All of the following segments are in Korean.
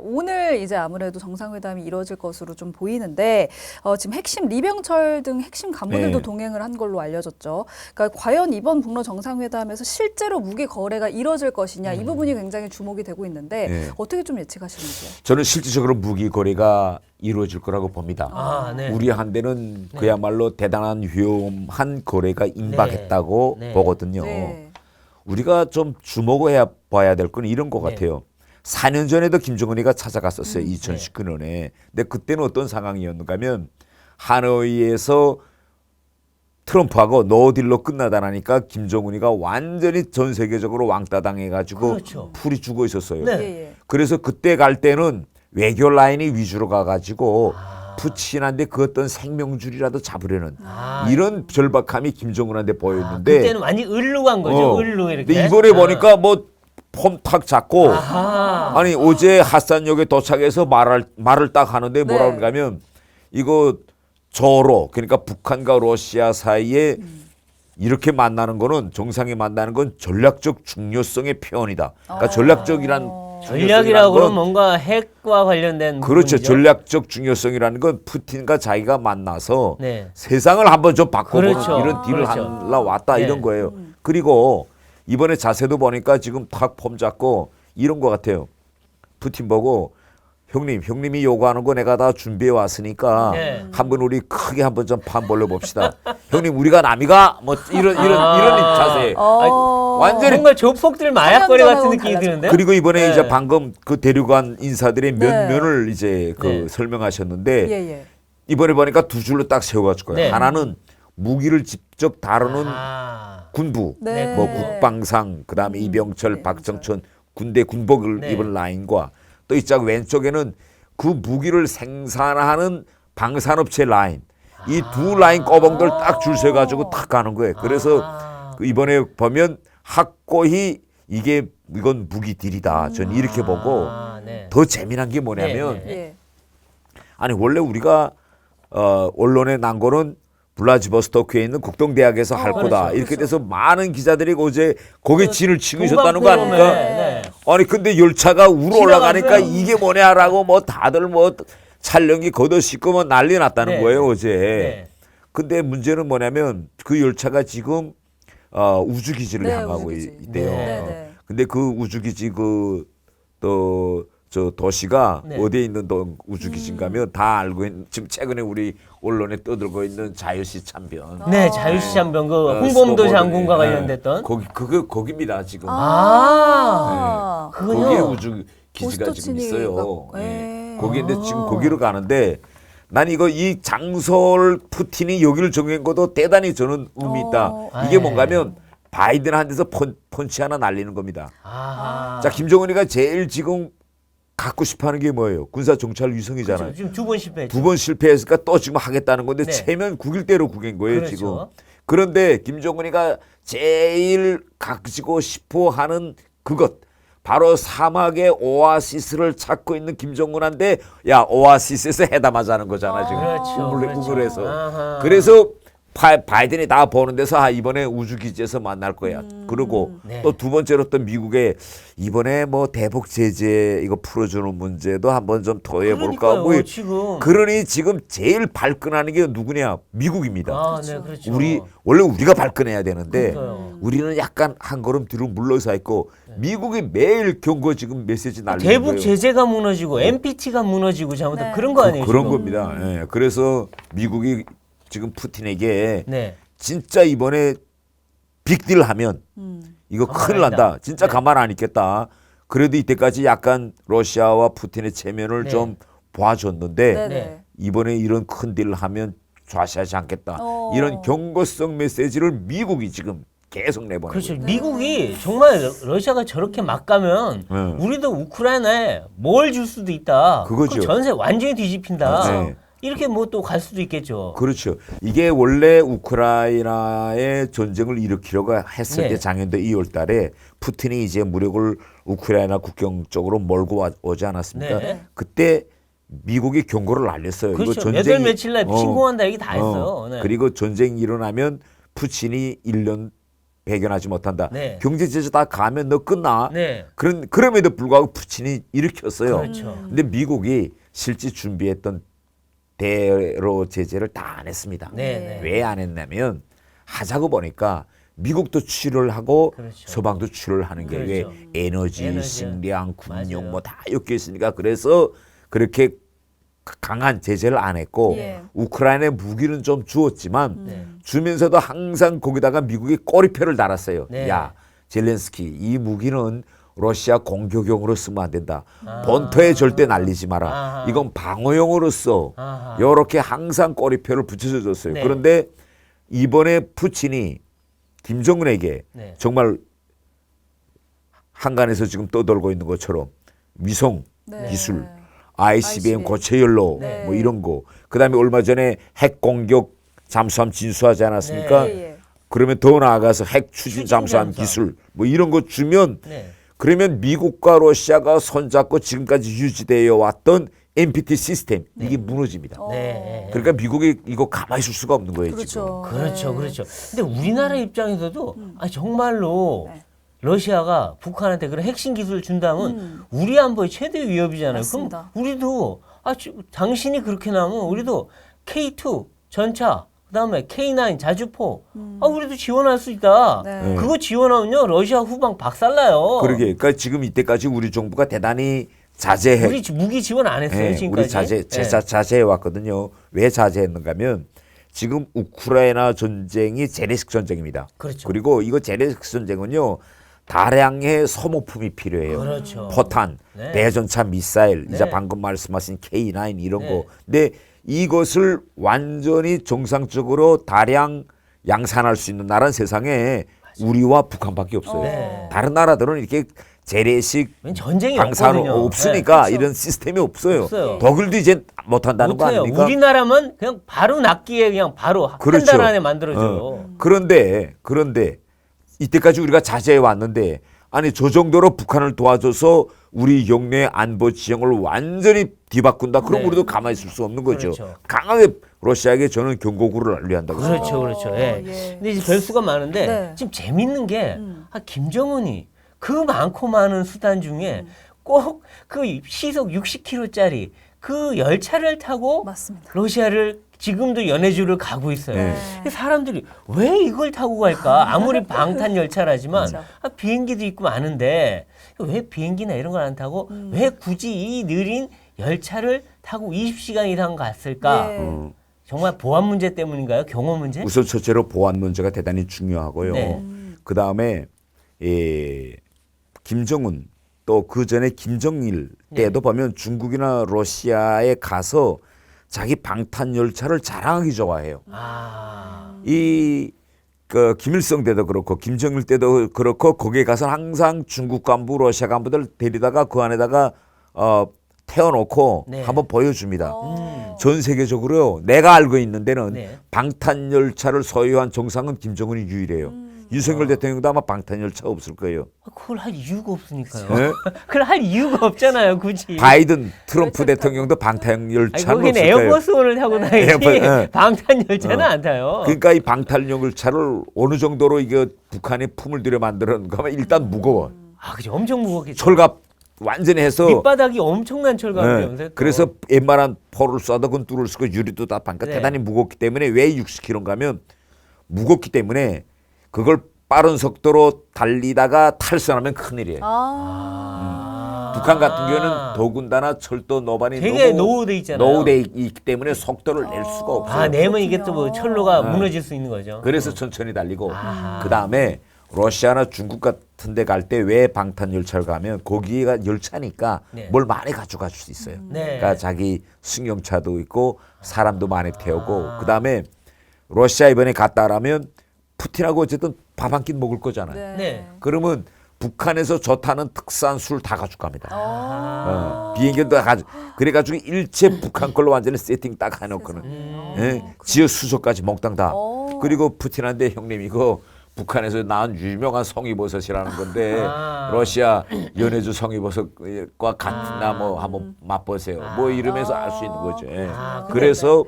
오늘 이제 아무래도 정상회담이 이루어질 것으로 좀 보이는데 지금 핵심 리병철 등 핵심 간부들도 네. 동행을 한 걸로 알려졌죠. 그러니까 과연 이번 북러 정상회담에서 실제로 무기 거래가 이루어질 것이냐 이 부분이 굉장히 주목이 되고 있는데 네. 어떻게 좀 예측하시는지요? 저는 실질적으로 무기 거래가 이루어질 거라고 봅니다. 네. 우리 한대는 그야말로 대단한 위험한 거래가 임박했다고 네. 보거든요. 네. 우리가 좀 주목을 해봐야 될 건 이런 것 네. 같아요. 4년 전에도 김정은이가 찾아갔었어요. 2019년에. 근데 그때는 어떤 상황이었는가 하면 하노이에서 트럼프하고 노딜로 끝나다라니까 김정은이가 완전히 전 세계적으로 왕따 당해가지고 그렇죠. 풀이 죽어 있었어요. 네. 예, 예. 그래서 그때 갈 때는 외교 라인이 위주로 가가지고 푸친한테 그 어떤 생명줄이라도 잡으려는 이런 절박함이 김정은한테 보였는데 그때는 완전 을루 간 거죠. 을루 이렇게. 근데 이번에 보니까 뭐 폼 탁 잡고 아하. 아니 어제 하산역에 도착해서 말을 딱 하는데 뭐라 네. 그러냐 하면 이거 저로 그러니까 북한과 러시아 사이에 이렇게 만나는 거는 정상이 만나는 건 전략적 중요성의 표현이다. 그러니까 전략적이란 전략이라고 건 그러면 뭔가 핵과 관련된 그렇죠. 부분이죠? 전략적 중요성이라는 건 푸틴과 자기가 만나서 네. 세상을 한번 좀 바꿔보는 그렇죠. 이런 딜을 그렇죠. 하려 왔다 네. 이런 거예요. 그리고 이번에 자세도 보니까 지금 탁 폼 잡고 이런 것 같아요. 푸틴 보고 형님이 요구하는 거 내가 다 준비해 왔으니까 네. 한번 우리 크게 한번 좀 판 벌려 봅시다. 형님 우리가 남이가 뭐 이런 자세. 완전히 뭔가 조폭들 마약거래 같은 전하고는 느낌이 달라져. 드는데. 그리고 이번에 네. 이제 방금 그 데려간 인사들의 네. 면면을 이제 그 네. 설명하셨는데 예, 예. 이번에 보니까 두 줄로 딱 세워가지고 네. 하나는 무기를 직접 다루는 군부, 네. 뭐 국방상, 그다음에 이병철, 박정천 군대 군복을 네. 입은 라인과 또 이쪽 왼쪽에는 그 무기를 생산하는 방산업체 라인, 이 두 라인 꺼벙들 딱 줄 서가지고 탁 가는 거예요. 그래서 그 이번에 보면 확고히 이건 무기 딜이다. 저는 이렇게 보고 네. 더 재미난 게 뭐냐면 네, 네. 예. 아니 원래 우리가 언론에 난 거는 블라디보스토크에 있는 국동대학에서 할 거다. 그렇죠. 이렇게 돼서 많은 기자들이 어제 거기에 진을 치고 있었다는 거 동방프로그램에, 아닙니까? 네. 아니 근데 열차가 우러 올라가니까 지나갔어요. 이게 뭐냐라고 뭐 다들 뭐 촬영기 걷어 씻고 뭐 난리 났다는 네. 거예요 어제. 네. 근데 문제는 뭐냐면 그 열차가 지금 우주기지를 네, 향하고 우주기지. 있대요. 네, 네. 근데 그 우주기지 저 도시가 네. 어디에 있는 우주기지인가면 다 알고 있는 지금 최근에 우리 언론에 떠들고 있는 자유시 참변. 네, 자유시장병 그 어, 홍범도 스노보드. 장군과 네. 관련됐던. 거기입니다 지금. 아. 그거요? 거기에 우주기지가 지금 보스토친이 있어요. 갖고, 네. 예. 거기인데 지금 거기로 가는데 난 이 장소를 푸틴이 여기를 정한 것도 대단히 저는 의미 있다. 이게 예. 뭔가면 바이든한테서 펀치 하나 날리는 겁니다. 아하. 자 김정은이가 제일 지금 갖고 싶어하는 게 뭐예요? 군사 정찰 위성이잖아요. 지금 두 번 실패했죠. 두 번 실패했으니까 또 지금 하겠다는 건데 네. 체면 구길 대로 구긴 거예요 그렇죠. 지금. 그런데 김정은이가 제일 가지고 싶어하는 그것 바로 사막의 오아시스를 찾고 있는 김정은한테 야 오아시스에서 회담하자는 거잖아 지금. 그렇죠. 우글해서. 아하. 그래서 바이든이 다 보는 데서 이번에 우주기지에서 만날 거야. 그리고 네. 또 두 번째로 또 미국에 이번에 뭐 대북 제재 이거 풀어주는 문제도 한번 좀 더해볼까. 그러니까요, 지금. 그러니 지금 제일 발끈하는 게 누구냐? 미국입니다. 아, 네, 그렇죠. 원래 우리가 발끈해야 되는데 그러니까요. 우리는 약간 한 걸음 뒤로 물러서 있고 미국이 매일 경고 지금 메시지 날리는 대북 거예요. 제재가 무너지고 NPT가 무너지고 잘못하면 네. 그런 거 아니에요? 그런 지금? 겁니다. 예. 그래서 미국이 지금 푸틴에게 네. 진짜 이번에 빅딜 하면 이거 가만 큰일 안 난다. 있다. 진짜 네. 가만 안 있겠다. 그래도 이때까지 약간 러시아와 푸틴의 체면을 네. 좀 봐줬는데 네. 네. 이번에 이런 큰 딜을 하면 좌시하지 않겠다. 어. 이런 경고성 메시지를 미국이 지금 계속 내보내고 그렇죠. 있어요. 미국이 정말 러시아가 저렇게 막 가면 우리도 우크라이나에 뭘 줄 수도 있다. 그거죠. 그럼 전세 완전히 뒤집힌다. 네. 이렇게 뭐 또 갈 수도 있겠죠. 그렇죠. 이게 원래 우크라이나의 전쟁을 일으키려고 했을 때 네. 작년도 2월 달에 푸틴이 이제 무력을 우크라이나 국경 쪽으로 몰고 오지 않았습니까? 네. 그때 미국이 경고를 날렸어요. 그렇죠. 몇 월 며칠 날 침공한다 얘기 다 했어요. 네. 그리고 전쟁이 일어나면 푸틴이 1년 배견하지 못한다. 네. 경제 제재 다 가면 너 끝나. 네. 그럼에도 불구하고 푸틴이 일으켰어요. 그렇죠. 근데 미국이 실제 준비했던 대로 제재를 다 안 했습니다. 네, 네. 왜 안 했냐면 하자고 보니까 미국도 취를 하고 그렇죠. 서방도 취를 하는 게 왜 그렇죠. 에너지, 에너지. 식량, 군용 맞아요. 뭐 다 엮여 있으니까 그래서 그렇게 강한 제재를 안 했고 예. 우크라이나에 무기는 좀 주었지만 네. 주면서도 항상 거기다가 미국이 꼬리표를 달았어요. 네. 야 젤렌스키 이 무기는 러시아 공격용으로 쓰면 안 된다. 아. 본토에 절대 날리지 마라. 아하. 이건 방어용으로 써. 아하. 이렇게 항상 꼬리표를 붙여서 줬어요. 네. 그런데 이번에 푸틴이 김정은에게 네. 정말 한간에서 지금 떠돌고 있는 것처럼 위성 네. 기술, ICBM ICBM. 고체 연료 네. 뭐 이런 거. 그다음에 얼마 전에 핵 공격 잠수함 진수하지 않았습니까? 네. 예, 예. 그러면 더 나아가서 핵 추진 추진 잠수함 잠수함. 기술 뭐 이런 거 주면 네. 그러면 미국과 러시아가 손잡고 지금까지 유지되어 왔던 NPT 시스템 이게 무너집니다. 네. 그러니까 미국이 이거 가만히 있을 수가 없는 거예요. 그렇죠. 그렇죠, 네. 그렇죠. 근데 우리나라 입장에서도 아, 정말로 네. 러시아가 북한한테 그런 핵심 기술을 준다면 우리 안보의 최대 위협이잖아요. 맞습니다. 그럼 우리도 당신이 그렇게 나오면 우리도 K2 전차, 그다음에 K9 자주포, 우리도 지원할 수 있다. 네. 그거 지원하면요 러시아 후방 박살나요. 그러게. 그러니까 지금 이때까지 우리 정부가 대단히 자제해. 우리 무기 지원 안 했어요 예, 지금까지. 우리 자제해 왔거든요. 왜 자제했는가면 지금 우크라이나 전쟁이 재래식 전쟁입니다. 그렇죠. 그리고 이거 재래식 전쟁은요 다량의 소모품이 필요해요. 그렇죠. 포탄, 네. 대전차 미사일, 이제 네. 방금 말씀하신 K9 이런 네. 거. 근데 이것을 완전히 정상적으로 다량 양산할 수 있는 나라는 세상에 우리와 북한밖에 없어요. 네. 다른 나라들은 이렇게 재래식 왠 전쟁이 방사로 없거든요. 없으니까 네. 이런 시스템이 없어요. 없어요. 독일도 이제 못한다는 거 못해요. 아닙니까? 우리나라만 그냥 바로 낚기에 그냥 바로 그렇죠. 한 달 안에 만들어줘요. 그런데 이때까지 우리가 자제해 왔는데 아니 저 정도로 북한을 도와줘서 우리 영내 안보 지형을 완전히 뒤바꾼다. 그럼 네. 우리도 가만히 있을 수 없는 거죠. 그렇죠. 강하게 러시아에게 저는 경고구를 알려한다고 생각합니다. 그렇죠, 그렇죠. 예. 예. 근데 이제 별수가 많은데 네. 지금 재밌는 게 김정은이 그 많고 많은 수단 중에 꼭 그 시속 60km짜리 그 열차를 타고 맞습니다. 러시아를 지금도 연해주를 가고 있어요. 네. 근데 사람들이 왜 이걸 타고 갈까? 아무리 방탄 열차라지만 그렇죠. 비행기도 있고 많은데 왜 비행기나 이런 걸 안 타고 왜 굳이 이 느린 열차를 타고 20시간 이상 갔을까? 예. 정말 보안 문제 때문인가요? 경호 문제? 우선 첫째로 보안 문제가 대단히 중요하고요. 네. 그 다음에 김정은 또 그 전에 김정일 때도 보면 중국이나 러시아에 가서 자기 방탄 열차를 자랑하기 좋아해요. 아, 그 김일성 때도 그렇고 김정일 때도 그렇고 거기에 가서 항상 중국 간부, 러시아 간부들 데리다가 그 안에다가 태워놓고 네. 한번 보여줍니다. 어. 전 세계적으로요. 내가 알고 있는 데는 네. 방탄 열차를 소유한 정상은 김정은이 유일해요. 윤석열 대통령도 아마 방탄 열차 없을 거예요. 그걸 할 이유가 없으니까요. 네? 그걸 할 이유가 없잖아요, 굳이. 바이든, 트럼프 대통령도 방탄 아니, 열차는 거기는 없을 거예요. 에어버스원을 타고 다니지 에어버스, 예. 방탄 열차는 안 타요. 그러니까 이 방탄 열차를 어느 정도로 이게 북한이 품을 들여 만들었는가 하면 일단 무거워. 아, 그죠. 엄청 무겁겠죠. 철갑 완전히 해서 밑바닥이 엄청난 철갑이면서. 예, 그래서 웬만한 포를 쏴도 그건 뚫을 수 있고 유리도 다 반가 네. 대단히 무겁기 때문에 왜 60km인가 하면 무겁기 때문에 그걸 빠른 속도로 달리다가 탈선하면 큰일이에요. 북한 같은 경우는 더군다나 철도 노반이 되게 너무 노후돼 있잖아요. 노후돼 있기 때문에 속도를 낼 수가 없어요. 아, 내면 이게 또 뭐 철로가 네. 무너질 수 있는 거죠. 그래서 천천히 달리고 아하. 그 다음에 러시아나 중국 같은 데 갈 때 왜 방탄 열차를 가면 거기가 열차니까 네. 뭘 많이 가져갈 수 있어요. 네. 그러니까 자기 승용차도 있고 사람도 많이 태우고 그 다음에 러시아 이번에 갔다 라면 푸틴하고 어쨌든 밥 한 끼 먹을 거잖아요. 네. 네. 그러면 북한에서 좋다는 특산 술 다 가져갑니다. 어. 비행기도 다 가져. 그래가지고 일체 북한 걸로 완전히 세팅 딱 해놓고는 예? 지어 수소까지 몽땅 다. 어. 그리고 푸틴한테 형님 이거 북한에서 나온 유명한 송이버섯이라는 건데 아. 러시아 연해주 송이버섯과 같나 뭐 한번 맛보세요. 뭐 이러면서 알 수 있는 거죠. 예. 아, 근데- 그래서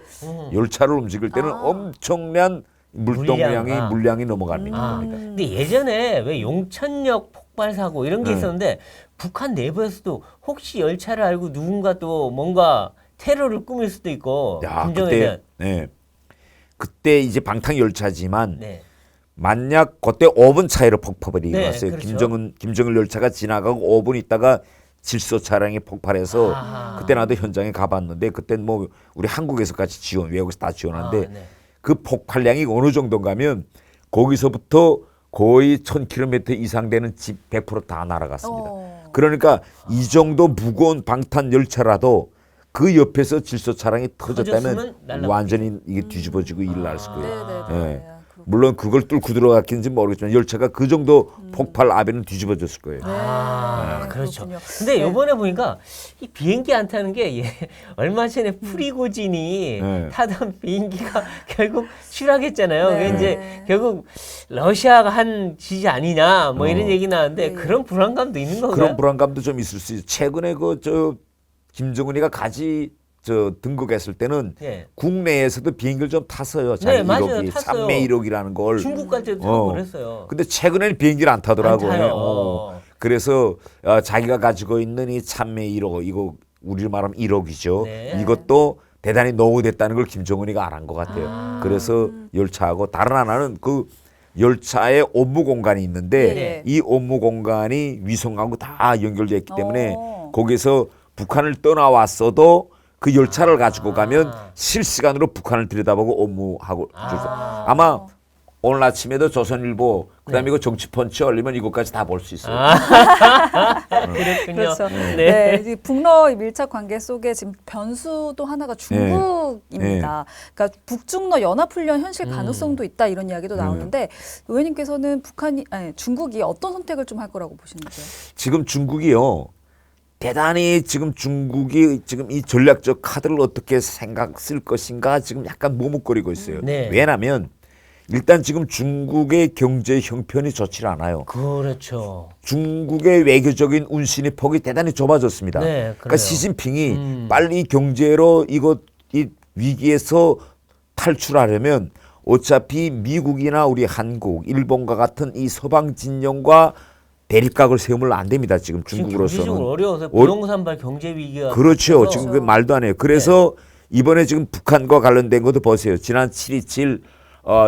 열차를 움직일 때는 엄청난 물량이 넘어갑니다. 아, 그러니까. 근데 예전에 왜 용천역 폭발 사고 이런 게 네. 있었는데 북한 내부에서도 혹시 열차를 알고 누군가 또 뭔가 테러를 꾸밀 수도 있고 야, 김정은에 그때 대한 그때 이제 방탕 열차지만 네. 만약 그때 5분 차이로 폭발이 네, 일어났어요. 그렇죠. 김정일 열차가 지나가고 5분 있다가 질소 차량이 폭발해서 아하. 그때 나도 현장에 가봤는데 그때 뭐 우리 한국에서까지 지원, 외국에서 다 지원하는데 네. 그 폭발량이 어느 정도인가면 거기서부터 거의 1000km 이상 되는 집 100%다 날아갔습니다. 그러니까 이 정도 무거운 방탄 열차라도 그 옆에서 질소 차량이 터졌다면 터졌으면 날라갔겠죠. 완전히 이게 뒤집어지고 일 났을 거예요. 네네네. 예. 물론 그걸 뚫고 들어갔긴지 모르겠지만 열차가 그 정도 폭발 압에는 뒤집어졌을 거예요. 아, 그렇죠. 그렇군요. 근데 네. 이번에 보니까 이 비행기 안 타는 게 얼마 전에 프리고진이 네. 타던 비행기가 결국 추락했잖아요. 네. 그게 이제 결국 러시아가 한 짓이 아니냐 뭐 이런 얘기 나왔는데 네. 그런 불안감도 있는 건가요? 그런 불안감도 좀 있을 수 있어요. 최근에 김정은이가 등극했을 때는 네. 국내에서도 비행기를 좀 탔어요. 자기 네, 맞아요. 1호기, 탔어요. 3매 1호기라는 걸. 중국 갈 때도 타고 그랬어요. 근데 최근에는 비행기를 안 타더라고요. 안 타요. 그래서 자기가 가지고 있는 이 참매 1호, 이거 우리로 말하면 1호기죠. 네. 이것도 대단히 노후됐다는 걸 김정은이가 알은 것 같아요. 그래서 열차하고 다른 하나는 그 열차에 업무 공간이 있는데 네. 이 업무 공간이 위성하고 다 연결되어 있기 때문에 어. 거기서 북한을 떠나왔어도 그 열차를 가지고 가면 실시간으로 북한을 들여다보고 업무하고 아마 오늘 아침에도 조선일보 그다음에 이거 정치펀치 올리면 이것까지 다 볼 수 있어요. 그랬군요. 그렇죠. 네. 네. 이 북러 밀착 관계 속에 지금 변수도 하나가 중국입니다. 그러니까 북중러 연합훈련 현실 가능성도 있다 이런 이야기도 나오는데 의원님께서는 중국이 어떤 선택을 좀 할 거라고 보시는지요? 지금 중국이요. 대단히 지금 중국이 지금 이 전략적 카드를 어떻게 쓸 것인가 지금 약간 머뭇거리고 있어요. 네. 왜냐하면 일단 지금 중국의 경제 형편이 좋지 않아요. 그렇죠. 중국의 외교적인 운신의 폭이 대단히 좁아졌습니다. 네, 그러니까 그래요. 시진핑이 빨리 경제로 이 위기에서 탈출하려면 어차피 미국이나 우리 한국, 일본과 같은 이 서방 진영과 대립각을 세우면 안 됩니다. 지금 중국으로서는. 경제적으로 어려워서 부동산발 경제 위기가 그렇죠. 있어서. 지금 그 말도 안 해요. 그래서 이번에 지금 북한과 관련된 것도 보세요. 지난 7.27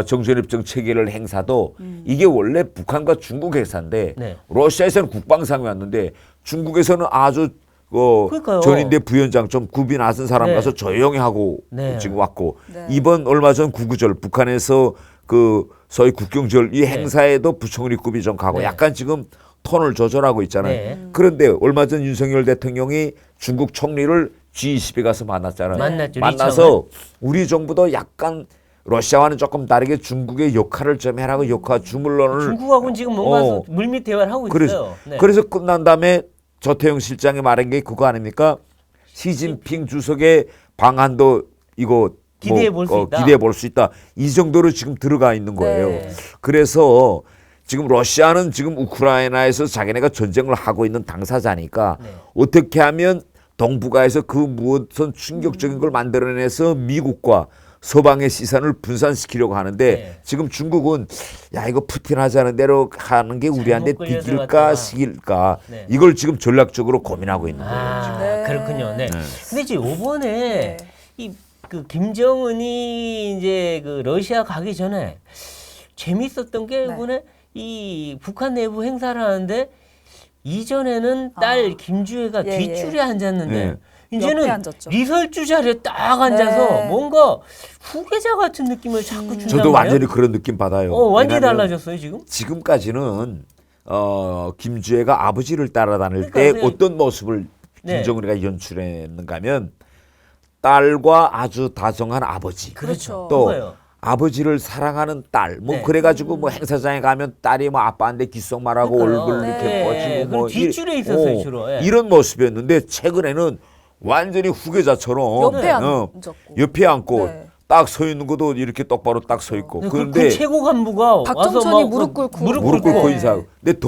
정전협정 체결을 행사도 이게 원래 북한과 중국 행사인데 네. 러시아에서는 국방상이 왔는데 중국에서는 아주 그러니까요. 전인대 부위원장 좀 굽이 낮은 사람 네. 가서 조용히 하고 네. 지금 왔고 네. 이번 얼마 전 구구절 북한에서 그 소위 국경절 이 행사에도 부총리급이 좀 가고 네. 약간 지금 톤을 조절하고 있잖아요. 네. 그런데 얼마 전 윤석열 대통령이 중국 총리를 G20에 가서 만났잖아요. 만났죠. 만나서 우리 정부도 약간 러시아와는 조금 다르게 중국의 역할을 좀 해라고 역할 주물론을 중국하고는 지금 뭔가 물밑 대화를 하고 있어요. 네. 그래서 끝난 다음에 조태용 실장이 말한 게 그거 아닙니까? 시진핑 주석의 방한도 이거 기대해 볼 수 있다. 기대해 볼 수 있다. 이 정도로 지금 들어가 있는 거예요. 네. 그래서 지금 러시아는 지금 우크라이나에서 자기네가 전쟁을 하고 있는 당사자니까 네. 어떻게 하면 동북아에서 그 무엇은 충격적인 걸 만들어내서 미국과 서방의 시선을 분산시키려고 하는데 네. 지금 중국은 야 이거 푸틴 하자는 대로 하는 게 우리한테 잘못 걸려 비길까 들어갔다가. 시길까 네. 이걸 지금 전략적으로 고민하고 있는 거예요. 아, 네. 그렇군요. 네. 근데 이제 요번에 네. 이 그 김정은이 이제 그 러시아 가기 전에 재밌었던 게 네. 이번에 이 북한 내부 행사를 하는데 이전에는 딸 김주혜가 예, 뒷줄에 앉았는데 예. 옆에 이제는 앉았죠. 리설주 자리에 딱 앉아서 네. 뭔가 후계자 같은 느낌을 자꾸 준단 저도 말이에요. 완전히 그런 느낌 받아요. 완전히 왜냐하면 달라졌어요 지금. 지금까지는 김주혜가 아버지를 따라다닐 그러니까 때 그냥- 어떤 모습을 네. 김정은이가 연출했는가 하면 딸과 아주 다정한 아버지 그렇죠. 또 그거예요. 아버지를 사랑하는 딸 뭐 네. 그래가지고 뭐 행사장에 가면 딸이 뭐 아빠한테 귓속말하고 그러니까요. 얼굴 네. 이렇게 뻗치고 뭐 그리고 뒷줄에 있었어요, 주로. 예. 이런 모습이었는데 최근에는 완전히 후계자처럼 옆에 어, 앉았고. 옆에 앉고 네. 딱 서 있는 것도 이렇게 똑바로 딱 서 있고 그 그런데 최고 간부가 박정천이 와서 막 무릎 꿇고. 무릎 꿇고 네. 인사하고. 근데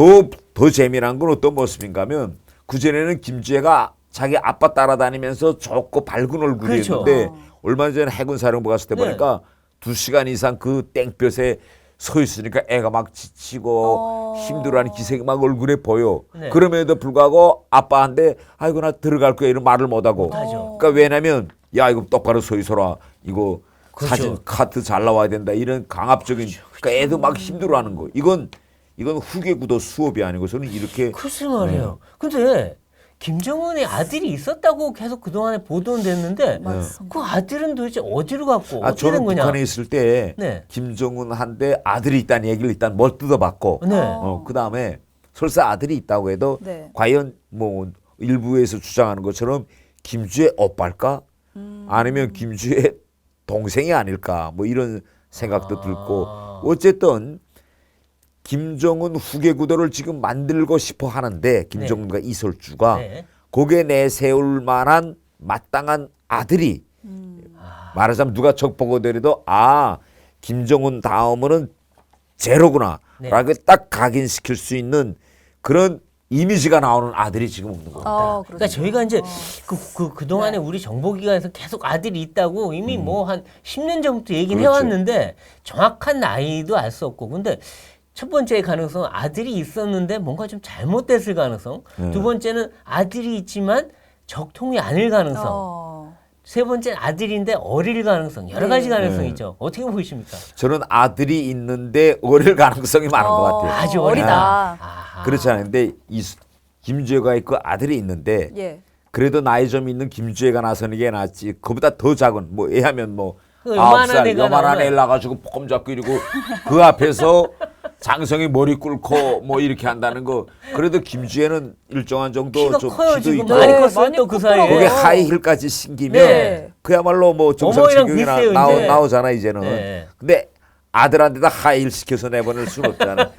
더 재미난 건 어떤 모습인가 하면 그전에는 김주혜가 자기 아빠 따라다니면서 좋고 밝은 얼굴이었는데 그렇죠. 얼마 전에 해군 사령부 갔을 때 네. 보니까 2시간 이상 그 땡볕에 서 있으니까 애가 막 지치고 힘들어하는 기색이 막 얼굴에 보여. 네. 그럼에도 불구하고 아빠한테 아이고 나 들어갈 거야 이런 말을 못하고. 못하죠. 그러니까 왜냐면 야 이거 똑바로 서 있어라. 이거 그렇죠. 사진 카트 잘 나와야 된다. 이런 강압적인 그러니까 애도 막 힘들어하는 거. 이건 후계구도 수업이 아니고 저는 이렇게 글쎄 말이에요. 근데 김정은의 아들이 있었다고 계속 그동안에 보도는 됐는데 맞습니다. 그 아들은 도대체 어디로 갔고 아 어떻게 된 저는 거냐? 북한에 있을 때 네. 김정은한테 아들이 있다는 얘기를 일단 뭘 뜯어봤고 네. 그다음에 설사 아들이 있다고 해도 네. 과연 뭐 일부에서 주장하는 것처럼 김주의 오빠일까? 아니면 김주의 동생이 아닐까? 뭐 이런 생각도 들고 어쨌든 김정은 후계구도를 지금 만들고 싶어 하는데 김정은과 이설주가 네. 거기에 내세울 만한 마땅한 아들이 말하자면 누가 척보고더라도 김정은 다음은 제로구나 네. 라고 딱 각인시킬 수 있는 그런 이미지가 나오는 아들이 지금 없는 겁니다. 그러니까 저희가 이제 그동안에 우리 정보기관에서 계속 아들이 있다고 이미 뭐 한 10년 전부터 얘기는 그렇죠. 해왔는데 정확한 나이도 알 수 없고 근데 첫 번째 가능성은 아들이 있었는데 뭔가 좀 잘못됐을 가능성. 두 번째는 아들이 있지만 적통이 아닐 가능성. 세 번째는 아들인데 어릴 가능성. 여러 가지 가능성이 있죠. 어떻게 보이십니까? 저는 아들이 있는데 어릴 가능성이 많은 것 같아요. 아주 어리다. 아하. 그렇지 않은데 김주혜가 있고 아들이 있는데 예. 그래도 나이 좀 있는 김주혜가 나서는 게 낫지. 그보다 더 작은 뭐 애하면 뭐 그 요만한 9살 애가 요만한 나오면- 애 나가지고 폼 잡고 이러고 그 앞에서 장성이 머리 꿇고 뭐 이렇게 한다는 거. 그래도 김주혜는 일정한 정도 키가 좀 커요, 키도 지금. 있고 많이 네, 컸어요 많이 또 그 사이에. 컸더라고요. 거기에 하이힐까지 신기면 네. 그야말로 뭐 어머니랑 정상체격이나 비슷해요, 이제. 나오잖아 이제는. 네. 근데 아들한테다 하이힐 시켜서 내보낼 수는 없잖아.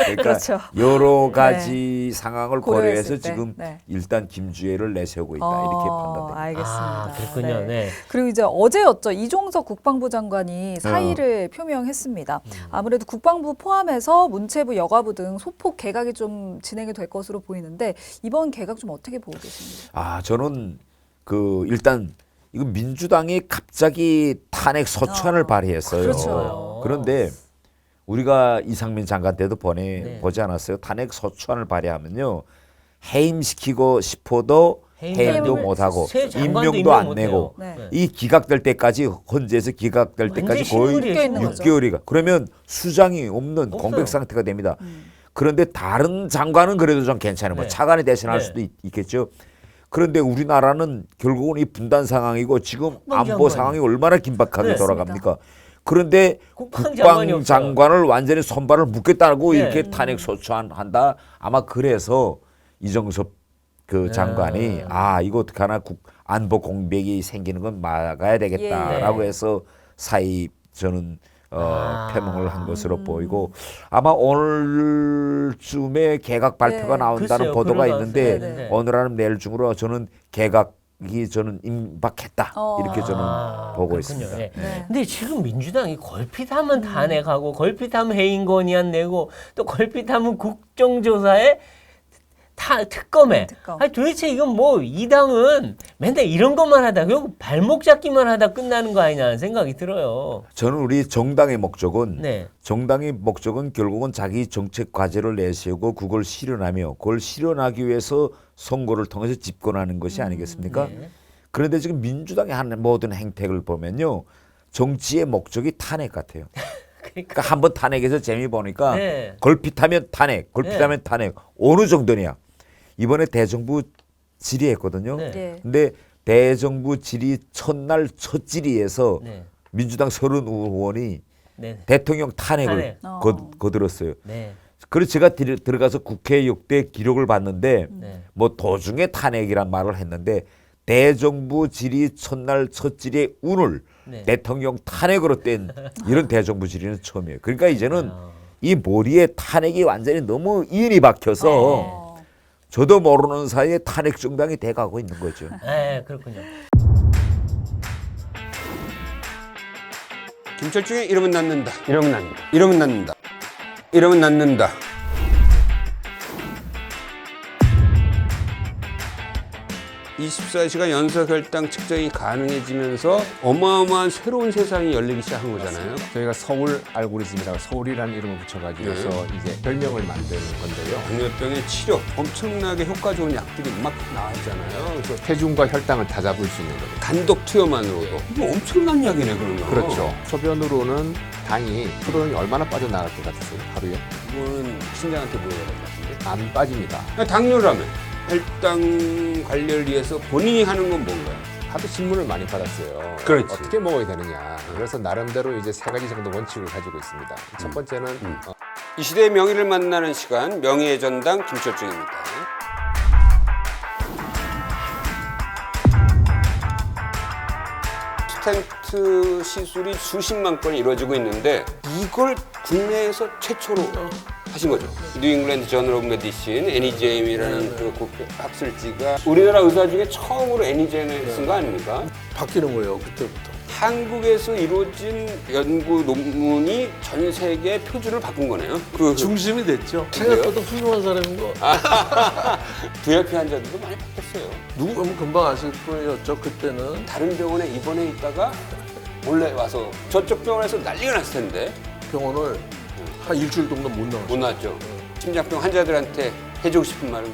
그러니까 그렇죠. 여러 가지 상황을 고려해서 고려했을 때. 지금 네. 일단 김주혜를 내세우고 있다 이렇게 판단됩니다. 알겠습니다. 아, 그렇군요. 네. 그리고 이제 어제였죠. 이종석 국방부 장관이 사의를 표명했습니다. 아무래도 국방부 포함해서 문체부, 여가부 등 소폭 개각이 좀 진행이 될 것으로 보이는데 이번 개각 좀 어떻게 보고 계십니까? 저는 일단 이거 민주당이 갑자기 탄핵 소추안을 발의했어요. 그렇죠. 그런데 우리가 이상민 장관 때도 네. 보지 않았어요. 탄핵 소추안을 발의하면요. 해임시키고 싶어도 해임도 못하고 새 장관도 임명도 임명 안 못해요. 내고 네. 이 기각될 때까지 헌재에서 기각될 완전히 때까지 거의 식물이에요, 있는 식물. 거죠. 6개월이가 그러면 수장이 없는 없어요. 공백 상태가 됩니다. 그런데 다른 장관은 그래도 좀 괜찮은 뭐 네. 차관이 대신할 네. 수도 있겠죠. 그런데 우리나라는 결국은 이 분단 상황이고 지금 안보 장관이. 상황이 얼마나 긴박하게 네. 돌아갑니까? 그런데 국방장관이 국방장관을 완전히 손발을 묶겠다고 네. 이렇게 탄핵 소추안 한다. 아마 그래서 이정섭 그 장관이 이거 어떻게 하나 안보 공백이 생기는 건 막아야 되겠다라고 예. 해서 사의 저는 표명을 한 것으로 보이고 아마 오늘쯤에 개각 발표가 네. 나온다는 글쎄요, 보도가 그럴 있는데 가능성이 있는데. 오늘 아니면 내일 중으로 저는 개각이 저는 임박했다 이렇게 저는 보고 그렇군요. 있습니다. 네. 네. 근데 지금 민주당이 걸핏하면 탄핵하고 걸핏하면 해임건의안 내고 또 걸핏하면 국정조사에 특검에 특검. 아니 도대체 이건 뭐 이 당은 맨날 이런 것만 하다 결국 발목 잡기만 하다 끝나는 거 아니냐는 생각이 들어요. 저는 우리 정당의 목적은 네. 결국은 자기 정책 과제를 내세우고 그걸 실현하며 그걸 실현하기 위해서 선거를 통해서 집권하는 것이 아니겠습니까? 네. 그런데 지금 민주당의 하는 모든 행태를 보면요. 정치의 목적이 탄핵 같아요. 그러니까 한번 탄핵해서 재미 보니까 네. 걸핏하면 탄핵, 걸핏하면 탄핵. 어느 정도냐. 이번에 대정부 질의했거든요. 네. 예. 근데 대정부 질의 첫날 첫 질의에서 네. 민주당 30의원이 네. 대통령 탄핵을 탄핵. 거들었어요. 네. 그래서 제가 들어가서 국회 역대 기록을 봤는데 네. 뭐 도중에 탄핵이란 말을 했는데 대정부 질의 첫날 첫 질의 운을 네. 대통령 탄핵으로 뗀 이런 대정부 질의는 처음이에요. 그러니까 이제는 이 머리에 탄핵이 완전히 너무 인이 박혀서 저도 모르는 사이에 탄핵 정당이 돼가고 있는 거죠. 네, 그렇군요. 김철중의 이러면 낫는다. 이러면 낫는다. 이러면 낫는다. 이러면 낫는다. 24시간 연속 혈당 측정이 가능해지면서 어마어마한 새로운 세상이 열리기 시작한 거잖아요. 저희가 서울 알고리즘이라고 서울이라는 이름을 붙여가지고서 이제 별명을 만드는 건데요. 당뇨병의 치료 엄청나게 효과 좋은 약들이 막 나왔잖아요. 그래서 체중과 혈당을 다 잡을 수 있는 거죠. 단독 투여만으로도 이거 엄청난 약이네 그러면. 그렇죠. 소변으로는 당이 프로는 얼마나 빠져나갈 것 같으세요? 하루에? 이거는 신장한테 보여야 될 것 같은데. 안 빠집니다. 당뇨라면 혈당 관리를 위해서 본인이 하는 건 뭔가요? 하도 질문을 많이 받았어요. 그렇지. 어떻게 먹어야 되느냐. 그래서 나름대로 이제 3가지 정도 원칙을 가지고 있습니다. 첫 번째는 이 시대의 명의를 만나는 시간, 명의의 전당 김철중입니다. 스텐트 시술이 수십만 건이 이루어지고 있는데 이걸 국내에서 최초로 하신 거죠. 뉴잉글랜드 저널 오브 메디신 애니제임이라는 그 학술지가 우리나라 의사 중에 처음으로 애니제임을 쓴 거 아닙니까? 바뀌는 거예요, 그때부터. 한국에서 이루어진 연구 논문이 전 세계 표준을 바꾼 거네요. 중심이 됐죠. 생각보다 훌륭한 사람인 거. VIP 환자들도 많이 바뀌었어요. 누구 보면 금방 아실 뿐이었죠, 그때는. 다른 병원에 입원해 있다가 몰래 와서 저쪽 병원에서 난리가 났을 텐데 병원을 한 일주일 정도 못 나왔어요. 못 나왔죠. 심장병 환자들한테 해주고 싶은 말은